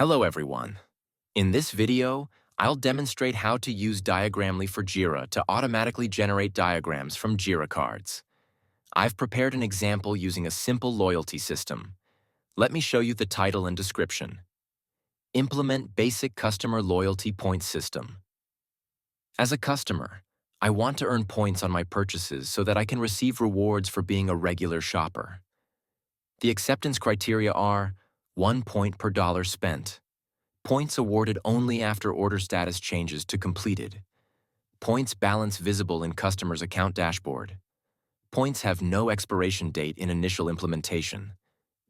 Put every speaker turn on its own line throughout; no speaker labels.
Hello everyone. In this video, I'll demonstrate how to use Diagramly for Jira to automatically generate diagrams from Jira cards. I've prepared an example using a simple loyalty system. Let me show you the title and description. Implement Basic Customer Loyalty Points System. As a customer, I want to earn points on my purchases so that I can receive rewards for being a regular shopper. The acceptance criteria are 1 point per dollar spent. Points awarded only after order status changes to completed. Points balance visible in customer's account dashboard. Points have no expiration date in initial implementation.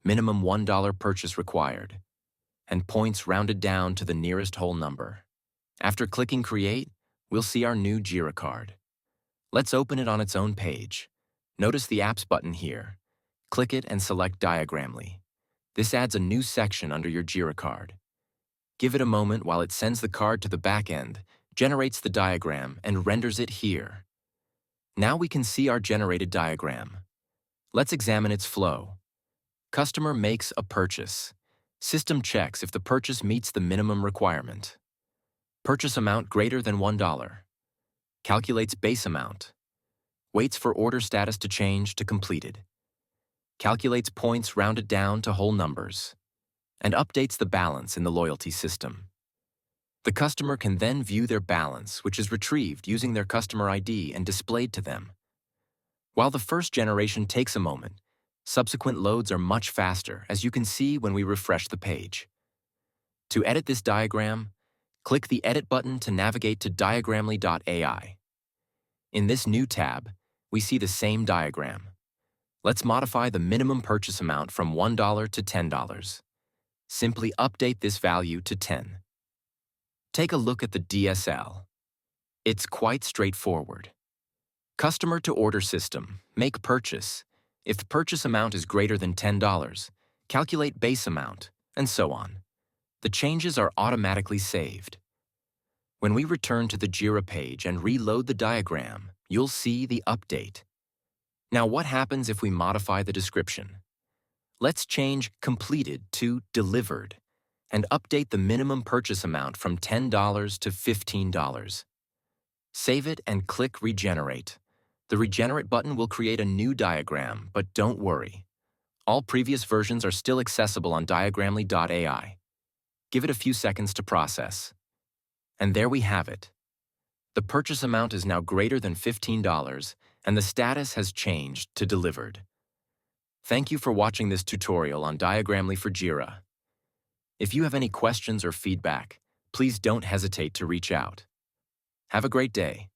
Minimum $1 purchase required. And points rounded down to the nearest whole number. After clicking Create, we'll see our new Jira card. Let's open it on its own page. Notice the Apps button here. Click it and select Diagramly. This adds a new section under your Jira card. Give it a moment while it sends the card to the back end, generates the diagram, and renders it here. Now we can see our generated diagram. Let's examine its flow. Customer makes a purchase. System checks if the purchase meets the minimum requirement. Purchase amount greater than $1. Calculates base amount. Waits for order status to change to completed. Calculates points rounded down to whole numbers, and updates the balance in the loyalty system. The customer can then view their balance, which is retrieved using their customer ID and displayed to them. While the first generation takes a moment, subsequent loads are much faster, as you can see when we refresh the page. To edit this diagram, click the Edit button to navigate to diagramly.ai. In this new tab, we see the same diagram. Let's modify the minimum purchase amount from $1 to $10. Simply update this value to 10. Take a look at the DSL. It's quite straightforward. Customer to order system, make purchase. If the purchase amount is greater than $10, calculate base amount, and so on. The changes are automatically saved. When we return to the Jira page and reload the diagram, you'll see the update. Now what happens if we modify the description? Let's change completed to delivered and update the minimum purchase amount from $10 to $15. Save it and click Regenerate. The Regenerate button will create a new diagram, but don't worry. All previous versions are still accessible on diagramly.ai. Give it a few seconds to process. And there we have it. The purchase amount is now greater than $15, and the status has changed to delivered. Thank you for watching this tutorial on Diagramly for Jira. If you have any questions or feedback, please don't hesitate to reach out. Have a great day.